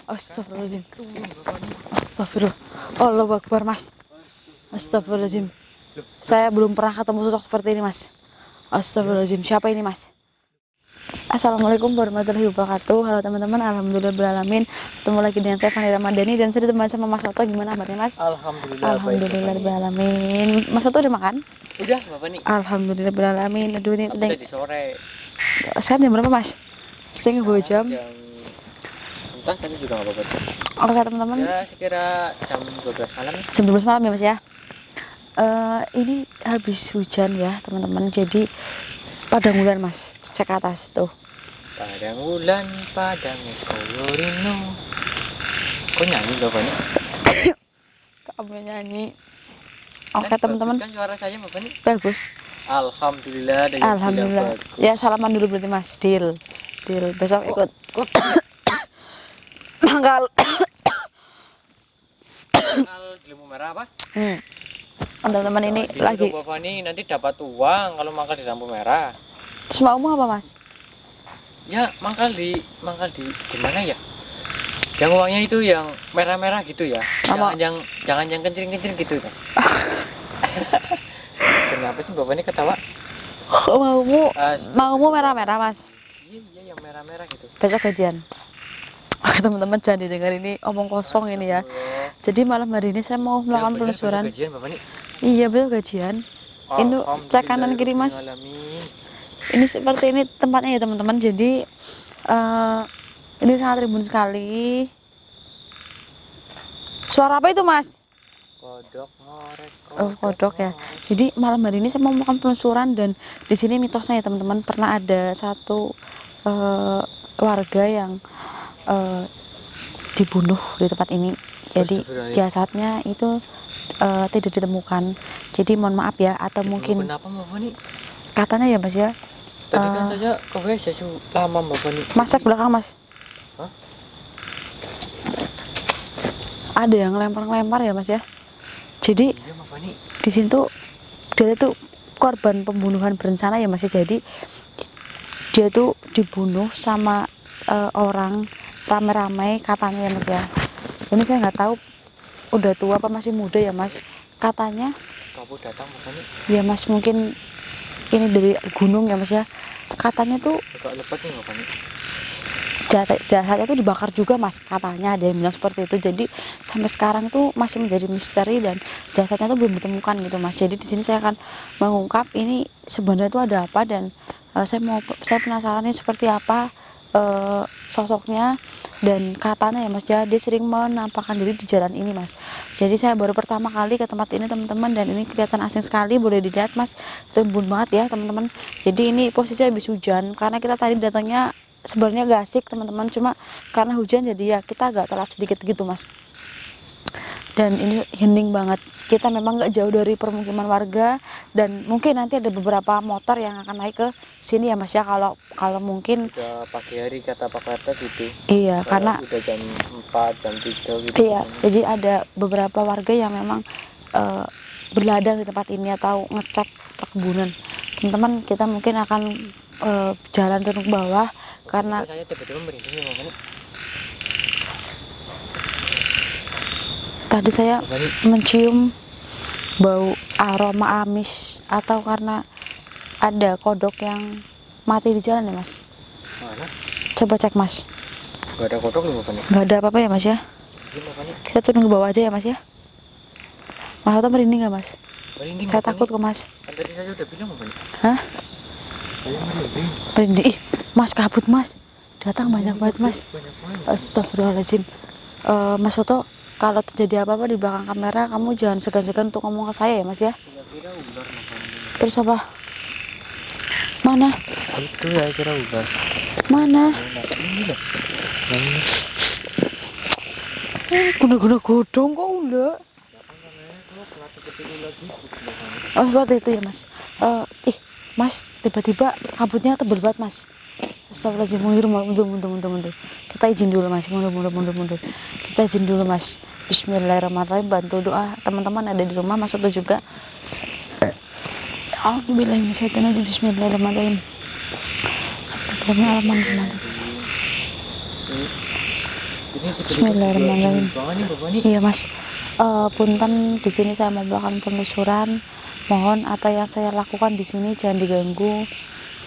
Astagfirullahaladzim. Astagfirullah. Allahu Akbar, Mas. Astagfirullahaladzim. Saya belum pernah ketemu sosok seperti ini, Mas. Astagfirullahaladzim. Siapa ini, Mas? Assalamualaikum warahmatullahi wabarakatuh. Halo teman-teman, alhamdulillahirrahmanirrahim. Ketemu lagi dengan saya Fani Ramadhani dan saya ditemani sama Mas Soto. Gimana kabarnya, Mas? Alhamdulillahirrahmanirrahim. Mas Soto udah makan? Udah, Bapak nih. Alhamdulillahirrahmanirrahim. Aduh, ini Udah di sore. Sekarang jam berapa, Mas? Saya nggak bawa jam. Entah, saya juga nggak apa-apa. Oke teman-teman. Ya, sekira jam 12 malam. Jam 12 malam ya, Mas ya. Ini habis hujan ya, teman-teman. Jadi padang bulan, Mas. Cek atas tuh. Padang bulan, padang koyorino. Kok nyanyi Bapak nih? Kamu nyanyi. Oke teman-teman. Kan suara saya Bapak nih? Bagus. Alhamdulillah. Alhamdulillah. Ya salaman dulu berarti, Mas. Deal. Besok ikut. Mangkal. Mangkal di lampu merah apa? Teman-teman ini lagi. Bapak nih nanti dapat uang kalau mangkal di lampu merah. Terus maumu apa, Mas? Ya mangkal di mana ya? Yang uangnya itu yang merah-merah gitu ya. Jangan yang kencing-kencing gitu kan. Kenapa sih Bapak ini ketawa? Maumu merah-merah, Mas? Iya yang merah-merah gitu. Besok gajian. Oke teman-teman, jangan didengar ini omong kosong ini ya. Jadi malam hari ini saya mau melakukan penelusuran. Gajian Bapak nih? Iya betul, gajian. Ini cek kanan kiri, Mas. Ini seperti ini tempatnya ya teman-teman. Jadi ini sangat rimbun sekali. Suara apa itu, Mas? Kodok ngorek. Oh, kodok ya. Jadi malam hari ini saya mau melakukan penelusuran dan di sini mitosnya ya teman-teman, pernah ada satu warga yang dibunuh di tempat ini. Jadi jasadnya itu tidak ditemukan. Jadi mohon maaf ya, atau mungkin kenapa Bapak nih? Katanya ya, Mas ya. Tadi kan saya ke WC lama Bapak nih. Masak belakang, Mas. Hah? Ada yang lempar-lempar ya, Mas ya. Jadi iya, Bapak nih. Di sini tuh dia tuh korban pembunuhan berencana ya, Mas ya. Jadi dia tuh dibunuh sama orang rame-rame katanya ya, Mas ya. Ini saya nggak tahu udah tua apa masih muda ya, Mas. Katanya kamu datang Bapak nih. Ya, Mas, mungkin ini dari gunung ya, Mas ya. Katanya tuh agak lebat nih Bapak nih. Jasadnya tuh dibakar juga, Mas. Katanya ada yang bilang seperti itu. Jadi sampai sekarang itu masih menjadi misteri dan jasadnya tuh belum ditemukan gitu, Mas. Jadi di sini saya akan mengungkap ini sebenarnya itu ada apa dan saya penasaran ini seperti apa sosoknya. Dan katanya ya, Mas ya, dia sering menampakkan diri di jalan ini, Mas. Jadi saya baru pertama kali ke tempat ini teman-teman, dan ini kelihatan asing sekali. Boleh dilihat, Mas, rimbun banget ya teman-teman. Jadi ini posisinya habis hujan karena kita tadi datangnya sebenarnya gak asik teman-teman, cuma karena hujan jadi ya kita agak telat sedikit gitu, Mas. Dan ini hening banget. Kita memang gak jauh dari permukiman warga dan mungkin nanti ada beberapa motor yang akan naik ke sini ya, Mas ya, kalau mungkin udah pagi hari kata Pak Karta gitu. Iya, karena udah jam 4, jam 3 gitu. Iya, jadi ada beberapa warga yang memang berladang di tempat ini atau ngecek perkebunan. Teman-teman, kita mungkin akan jalan turun ke bawah karena saya tiba-tiba merinding nih. Tadi saya mencium bau aroma amis, atau karena ada kodok yang mati di jalan ya, Mas. Mana? Coba cek, Mas. Gak ada kodok nih Bapak nih. Gak ada apa-apa ya, Mas ya. Kita turun ke bawah aja ya, Mas ya. Mas Soto merinding gak, Mas? Merinding. Saya takut kok, Mas. Tadi saya udah bilang Bapak nih. Hah? Saya merinding. Merinding. Ih, Mas, kabut, Mas. Datang banyak banget, Mas. Astagfirullahaladzim. Mas Soto, kalau terjadi apa-apa di belakang kamera, kamu jangan segan-segan untuk ngomong ke saya ya, Mas ya. Kira ular. Terus apa? Mana? Itu ya, kira ular. Mana? Ini loh. Guna-guna godong kok ular. Oh, seperti itu ya, Mas. Mas, tiba-tiba kabutnya tebel banget, Mas. Astagfirullahaladzim, mundur. Kita izin dulu, Mas. Mundur. Kita izin dulu, Mas. Bismillahirrahmanirrahim. Bantu doa teman-teman ada di rumah, Mas Soto juga. Bismillahirrahmanirrahim. Ini Bismillahirrahmanirrahim. banget nih Bapak nih. Iya Mas, punten di sini saya mau melakukan penelusuran. Mohon apa yang saya lakukan di sini jangan diganggu.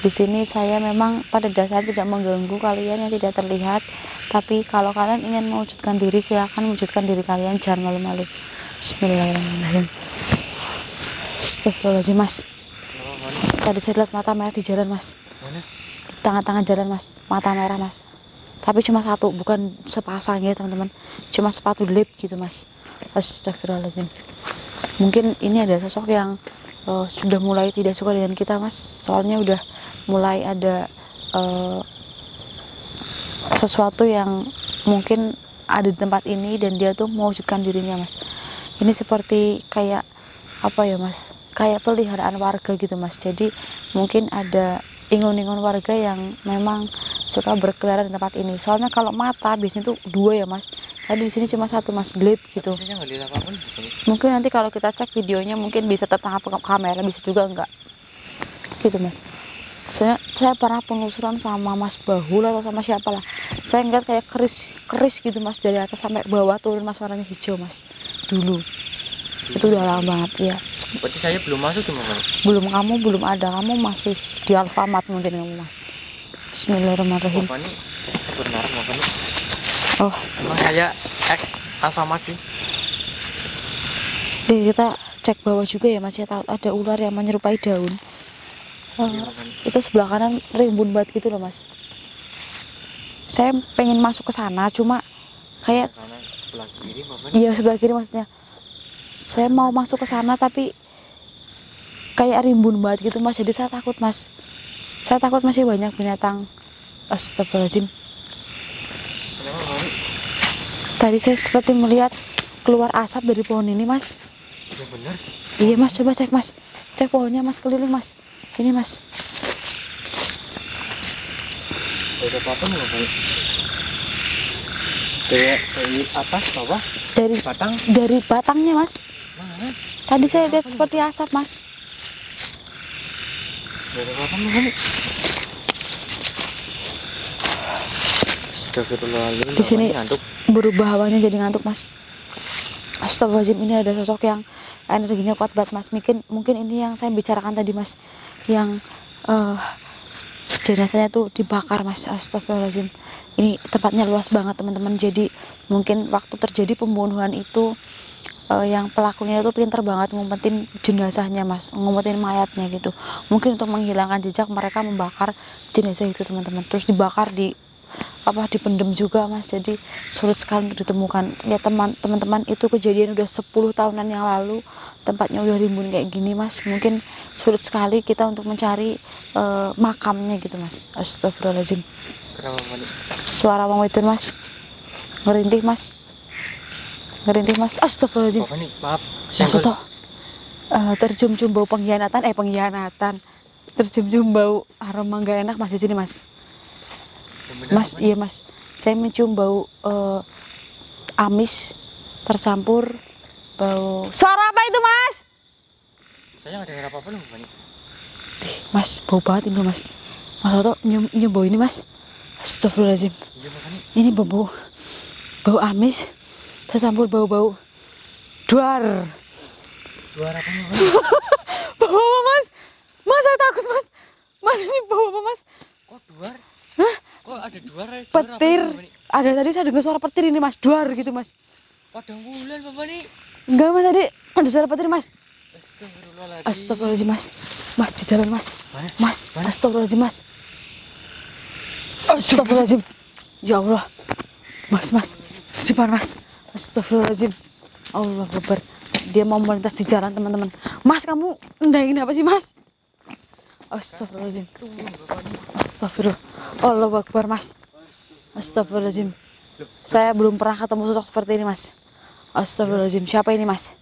Di sini saya memang pada dasarnya tidak mengganggu kalian yang tidak terlihat. Tapi kalau kalian ingin mewujudkan diri, silahkan wujudkan diri kalian, jangan malu-malu. Bismillahirrahmanirrahim. Astagfirullahaladzim Mas. Tadi saya lihat mata merah di jalan Mas. Mana? Di tengah-tengah jalan Mas, mata merah Mas. Tapi cuma satu, bukan sepasang ya teman-teman, cuma sepatu lip gitu Mas. Astagfirullahaladzim. Mungkin ini ada sosok yang sudah mulai tidak suka dengan kita Mas, soalnya udah mulai ada sesuatu yang mungkin ada di tempat ini dan dia tuh mewujudkan dirinya Mas. Ini seperti kayak apa ya Mas, kayak peliharaan warga gitu Mas. Jadi mungkin ada ingun-ingun warga yang memang suka berkeliaran di tempat ini. Soalnya kalau mata biasanya tuh dua ya Mas. Tadi di sini cuma satu Mas, gelap gitu. Saya nggak lihat apa-apa nih. Mungkin nanti kalau kita cek videonya mungkin bisa tertangkap kamera, bisa juga enggak. Gitu Mas. Soalnya saya pernah penelusuran sama Mas Bahul atau sama siapa lah. Saya ngeliat kayak keris gitu Mas, dari atas sampai bawah turun Mas, warnanya hijau Mas. Dulu. Itu udah lama banget ya. Berarti saya belum masuk cuma Pak. Belum, kamu belum ada, kamu masih di Alfamart mungkin kamu Mas. Bismillahirrahmanirrahim. Bapak nih sebenarnya Bapak nih. Oh, Emang saya ex Alfamart sih. kita cek bawah juga ya Mas ya, ada ular yang menyerupai daun. Itu sebelah kanan rimbun banget gitu loh Mas. Saya pengen masuk ke sana, cuma kayak Karena sebelah kiri Bapak nih. iya sebelah kiri maksudnya. Saya mau masuk ke sana tapi kayak rimbun banget gitu Mas, jadi saya takut Mas. Saya takut masih banyak binatang. Astagfirullahaladzim. Kenapa Bapak nih? Tadi saya seperti melihat keluar asap dari pohon ini Mas. Ya benar. Iya Mas, coba cek Mas. Cek pohonnya Mas, keliling Mas. Ini Mas. Ada apa-apa nih Bapak nih? Dari atas bawah? Dari Batang? dari batangnya Mas. Mana? Tadi saya lihat seperti asap Mas. Ada apa-apa nih Bapak nih? Astagfirullahaladzim. Di sini Bapak nih ngantuk. berubah hawanya jadi ngantuk Mas. Astagfirullahaladzim, ini ada sosok yang energinya kuat banget Mas. Mungkin ini yang saya bicarakan tadi Mas, yang jenazahnya tuh dibakar Mas. Astagfirullahaladzim. Ini tempatnya luas banget teman-teman. Jadi mungkin waktu terjadi pembunuhan itu yang pelakunya itu pinter banget ngumpetin jenazahnya Mas, ngumpetin mayatnya gitu. Mungkin untuk menghilangkan jejak mereka membakar jenazah itu teman-teman. Terus dibakar dipendem juga Mas, jadi sulit sekali untuk ditemukan. Ya teman-teman, itu kejadian udah 10 tahunan yang lalu, tempatnya udah rimbun kayak gini Mas. Mungkin sulit sekali kita untuk mencari makamnya gitu Mas. Astagfirullahaladzim. Kenapa Bapak nih? Suara wong wedon Mas, ngerintih Mas, ngerintih Mas. Astagfirullahaladzim. Bapak nih maaf. Mas Senggol. Toto, tercium-cium bau pengkhianatan, tercium-cium bau aroma nggak enak Mas di sini Mas. Yang benar, Mas, Bapak iya Mas, saya mencium bau amis tercampur bau. Suara apa itu Mas? Saya nggak dengar apa-apa loh Bapak nih. Mas, bau banget ini Mas. Mas Toto nyium bau ini Mas. Astagfirullahaladzim. Iya Bapak nih. Ini bau amis tercampur bau duar. Luar apa Bapak nih? Bau apa Mas? Mas, saya takut Mas. Mas, ini bau apa Mas? Kok duar? Hah? Kok ada duar? Petir. Ada tadi saya dengar suara petir ini Mas, duar gitu Mas. Padang bulan Bapak nih. Enggak Mas, tadi ada suara petir Mas. Astagfirullahaladzim. Astagfirullahaladzim Mas. Mas di jalan Mas. Mana? Mas, Mana? astagfirullahaladzim Mas. Astagfirullahaladzim. Ya Allah. Mas, di depan Mas. Astagfirullahaladzim. Allah Akbar. Dia mau melintas di jalan teman-teman. Mas, kamu nendangin apa sih Mas? Astagfirullahaladzim. Turun Bapak nih. Astagfirullah. Allah Akbar Mas. Astagfirullahaladzim. Saya belum pernah ketemu sosok seperti ini Mas. Astagfirullahaladzim. Siapa ini Mas?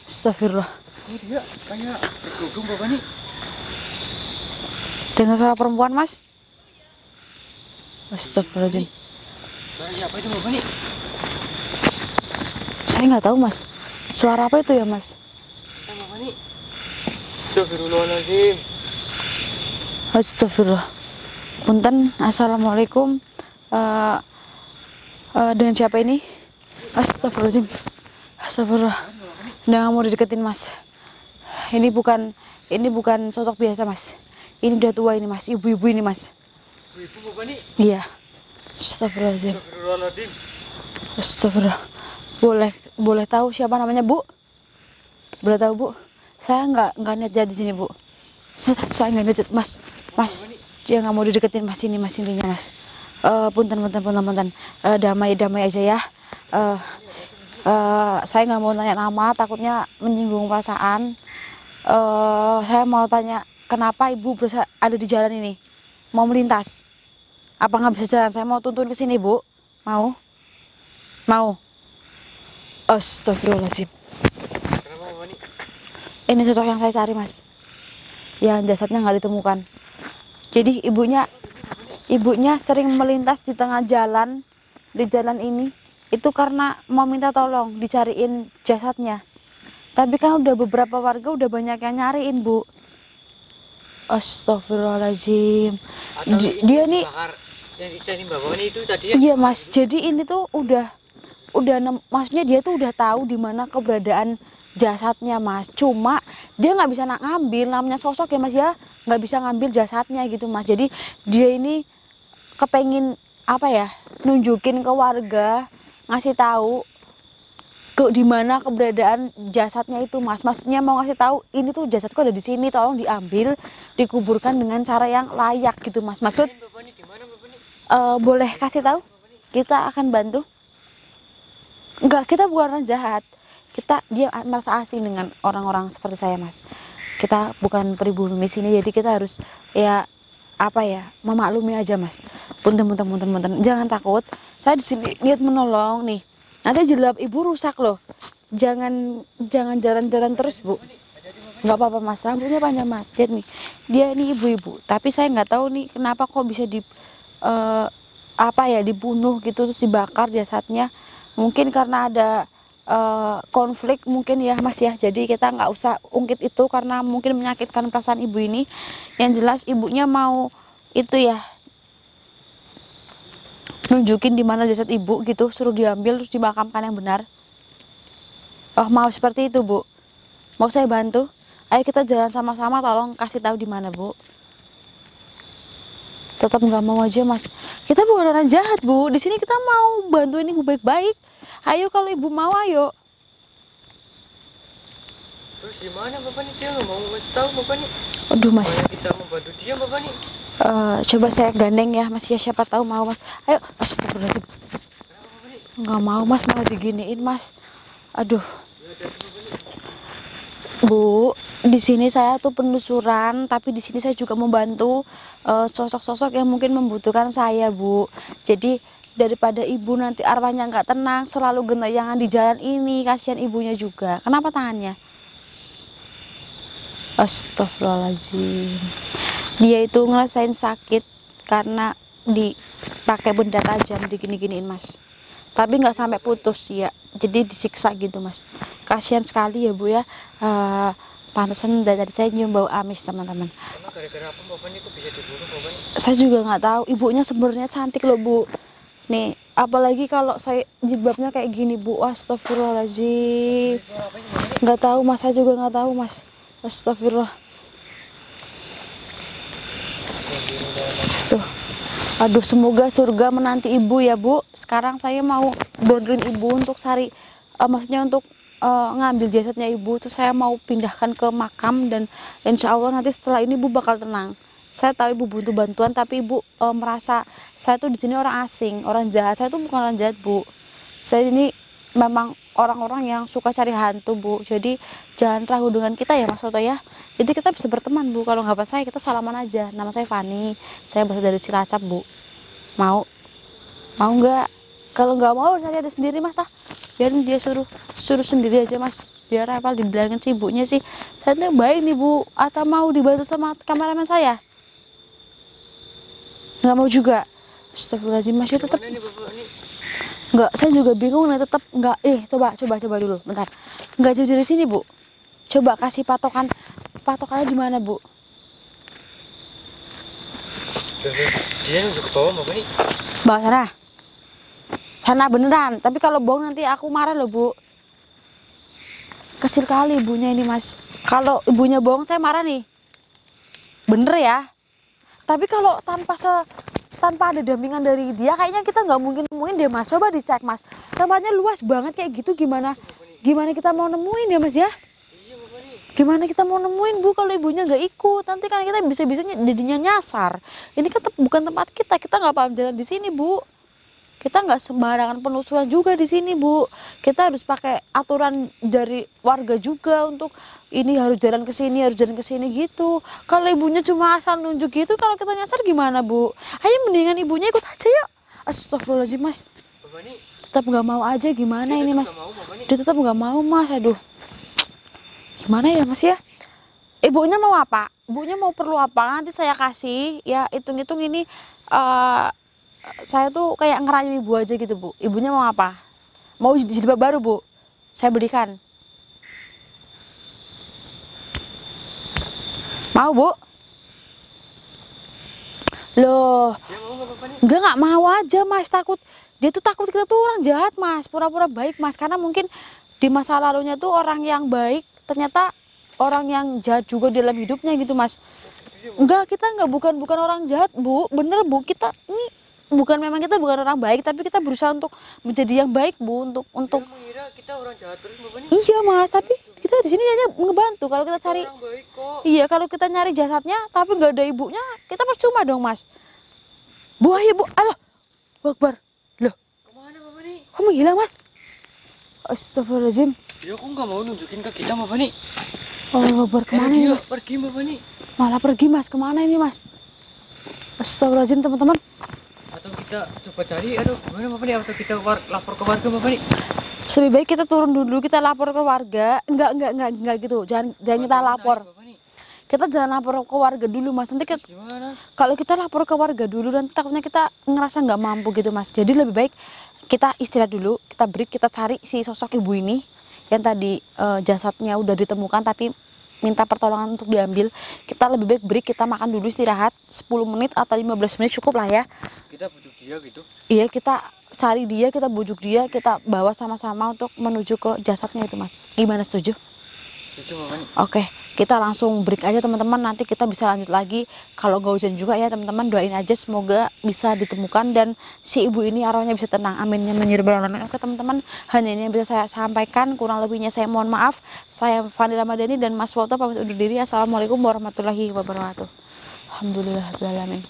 Astagfirullah. Ini dia kayak berkerudung Bapak nih. Dengar suara perempuan Mas? Astagfirullahaladzim. Suara siapa itu Bapak nih? Saya nggak tahu Mas. Suara apa itu ya Mas? Kita Bapak nih. Astagfirullahaladzim. Astagfirullah. Punten, assalamualaikum. Dengan siapa ini? Astagfirullahaladzim. Astagfirullah. Udah nggak mau dideketin mas. Ini bukan sosok biasa mas. Ini udah tua ini mas. Ibu-ibu ini mas. Ibu apa nih? Iya. Astagfirullahaladzim. Astagfirullahaladzim. Astagfirullah. Boleh tahu siapa namanya bu? Boleh tahu bu? Saya nggak niat jahat di sini bu. Saya nggak niat jahat mas. Mas, dia nggak mau dideketin mas, ini mas intinya mas. Punten. Damai aja ya. Saya nggak mau tanya nama, takutnya menyinggung perasaan. Saya mau tanya, kenapa ibu berusaha ada di jalan ini? Mau melintas? Apa nggak bisa jalan? Saya mau tuntun ke sini bu. Mau? Astagfirullahaladzim. Ini sosok yang saya cari mas. Yang jasadnya nggak ditemukan. Jadi ibunya sering melintas di tengah jalan, di jalan ini. Itu karena mau minta tolong dicariin jasadnya. Tapi kan udah beberapa warga udah banyak yang nyariin bu. Astagfirullahaladzim. Dia nih yang dicari bapak ini itu tadi ya? Iya mas, jadi ini tuh udah maksudnya dia tuh udah tahu di mana keberadaan jasadnya mas. Cuma dia nggak bisa ngambil, namanya sosok ya mas ya, nggak bisa ngambil jasadnya gitu mas. Jadi dia ini kepengin apa ya, nunjukin ke warga, ngasih tahu ke di mana keberadaan jasadnya itu mas. Maksudnya mau ngasih tahu ini tuh jasadku ada di sini, tolong diambil, dikuburkan dengan cara yang layak gitu mas. Maksud boleh kasih tahu, kita akan bantu. Enggak, kita bukan orang jahat. Dia merasa asing dengan orang-orang seperti saya mas. Kita bukan pribumi sini, jadi kita harus ya apa ya, memaklumi aja mas. Punten. Jangan takut. Saya di sini niat menolong nih. Nanti jilbab ibu rusak loh. Jangan jalan-jalan terus bu. Nggak apa-apa mas, rambutnya panjang matit nih. Dia ini ibu-ibu. Tapi saya nggak tahu nih kenapa kok bisa dibunuh gitu, terus dibakar jasadnya. Mungkin karena ada konflik mungkin ya mas ya. Jadi kita nggak usah ungkit itu karena mungkin menyakitkan perasaan ibu ini. Yang jelas ibunya mau itu ya, nunjukin di mana jasad ibu gitu, suruh diambil terus dimakamkan yang benar. Oh mau seperti itu bu? Mau saya bantu? Ayo kita jalan sama-sama, tolong kasih tahu di mana bu. Tetap nggak mau aja mas. Kita bukan orang jahat bu, di sini kita mau bantuin ibu baik-baik. Ayo kalau ibu mau ayo. Terus gimana bapak nih, dia nggak mau ngasih tahu bapak nih? Aduh mas, Kita membantu dia bapak nih. coba saya gandeng ya mas ya, siapa tahu mau mas. Ayo. Astagfirullahaladzim. Nggak mau mas, malah diginiin mas. Aduh bu, di sini saya tuh penelusuran, tapi di sini saya juga membantu sosok-sosok yang mungkin membutuhkan saya bu. Jadi daripada ibu nanti arwahnya nggak tenang, selalu gentayangan di jalan ini, kasihan ibunya juga. Kenapa tangannya? Astagfirullahaladzim. Dia itu ngerasain sakit karena dipakai benda tajam, digini-giniin mas. Tapi nggak sampai putus ya, jadi disiksa gitu mas. Kasihan sekali ya bu ya. Pantesan dari saya nyium bau amis teman-teman. Emang gara-gara apa bapak nih kok bisa dibunuh bapak nih? Saya juga nggak tahu. Ibunya sebenarnya cantik loh bu. Nih, apalagi kalau saya jilbabnya kayak gini bu. Astagfirullahaladzim. Nggak tahu mas, saya juga nggak tahu mas. Astagfirullah. Tuh. Aduh, semoga surga menanti ibu ya bu. Sekarang saya mau bantuin ibu untuk maksudnya untuk ngambil jasadnya ibu. Terus saya mau pindahkan ke makam dan insya Allah nanti setelah ini ibu bakal tenang. Saya tahu ibu butuh bantuan, tapi ibu merasa saya tuh di sini orang asing, orang jahat. Saya tuh bukan orang jahat bu. Saya ini memang orang-orang yang suka cari hantu bu. Jadi jangan ragu dengan kita ya mas Soto ya. Jadi kita bisa berteman bu. Kalau nggak percaya kita salaman aja. Nama saya Fani. Saya berasal dari Cilacap bu. Mau nggak? Kalau nggak mau saya ada sendiri mas lah. Biarin dia suruh sendiri aja mas. Biar Reval dibilangin si ibunya sih, saya tuh baik nih bu. Atau mau dibantu sama kameramen saya? Nggak mau juga. Astagfirullahaladzim mas, ya tetap. Nggak, saya juga bingung nih, tetap nggak. Coba dulu, bentar. Nggak jauh dari sini bu. Coba kasih patokannya di mana bu? Dia nunjuk ke bawah bapak nih. Bawah sana. Sana beneran, tapi kalau bohong nanti aku marah loh Bu. Kecil kali ibunya ini Mas. Kalau ibunya bohong saya marah nih. Bener ya. Tapi kalau tanpa ada dampingan dari dia, kayaknya kita nggak mungkin deh Mas. Coba dicek Mas. Tempatnya luas banget kayak gitu, gimana kita mau nemuin ya Mas ya? Gimana kita mau nemuin Bu kalau ibunya nggak ikut? Nanti kan kita bisa-bisanya jadinya nyasar. Ini kan bukan tempat kita nggak paham jalan di sini Bu. Kita nggak sembarangan penelusuran juga di sini Bu. Kita harus pakai aturan dari warga juga untuk ini harus jalan ke sini, harus jalan ke sini gitu. Kalau ibunya cuma asal nunjuk gitu, kalau kita nyasar gimana Bu? Ayo mendingan ibunya ikut aja yuk. Astagfirullahaladzim Mas. Tetap nggak mau aja, gimana ini Mas? Dia tetap nggak mau Mas, aduh. Gimana ya Mas ya? Ibunya mau apa? Ibunya mau perlu apa? Nanti saya kasih ya, hitung-hitung ini saya tuh kayak ngerayu ibu aja gitu Bu. Ibunya mau apa? Mau jilbab baru Bu? Saya belikan. Mau Bu? Loh, nggak mau aja Mas, takut. Dia tuh takut kita tuh orang jahat Mas, pura-pura baik Mas. Karena mungkin di masa lalunya tuh orang yang baik, ternyata orang yang jahat juga dalam hidupnya gitu Mas. Enggak, kita nggak bukan orang jahat Bu, bener Bu. Kita ini memang kita bukan orang baik, tapi kita berusaha untuk menjadi yang baik Bu, untuk mengira kita orang jahat terus Bapak nih. Iya Mas, tapi kita di sini aja ngebantu. Kalau kita cari orang baik kok. Iya, kalau kita nyari jasadnya tapi nggak ada ibunya, kita percuma dong Mas. Bu, ayo Bu, Allah Akbar. Loh, Kemana Bapak nih? kok menghilang Mas? Astagfirullahaladzim. Dia kok nggak mau nunjukin ke kita Bapak nih? Allah Akbar, kemana ini Mas? Pergi Bapak nih. Malah pergi Mas, kemana ini Mas? Astagfirullahaladzim teman-teman. Atau kita coba cari, aduh gimana Bapak nih? Atau kita lapor ke warga Bapak nih? Lebih baik kita turun dulu, kita lapor ke warga. Enggak gitu. Jangan kita lapor. Kita jangan lapor ke warga dulu Mas. Nanti kita, kalau kita lapor ke warga dulu, nanti takutnya kita ngerasa nggak mampu gitu Mas. Jadi lebih baik kita istirahat dulu, kita break, kita cari si sosok ibu ini yang tadi jasadnya udah ditemukan tapi minta pertolongan untuk diambil. Kita lebih baik break, kita makan dulu, istirahat 10 menit atau 15 menit cukup lah ya. Kita bujuk dia gitu? Iya, kita cari dia, kita bujuk dia, kita bawa sama-sama untuk menuju ke jasadnya itu Mas. Gimana, setuju? Setuju Mama. Oke, kita langsung break aja teman-teman, nanti kita bisa lanjut lagi. Kalau nggak hujan juga ya teman-teman, doain aja semoga bisa ditemukan dan si ibu ini arwahnya bisa tenang, amin ya rabbal alamin. Oke teman-teman, hanya ini yang bisa saya sampaikan, kurang lebihnya saya mohon maaf. Saya Fani Ramadhani dan Mas Woto pamit undur diri. Assalamualaikum warahmatullahi wabarakatuh. Alhamdulillahirabbil alamin.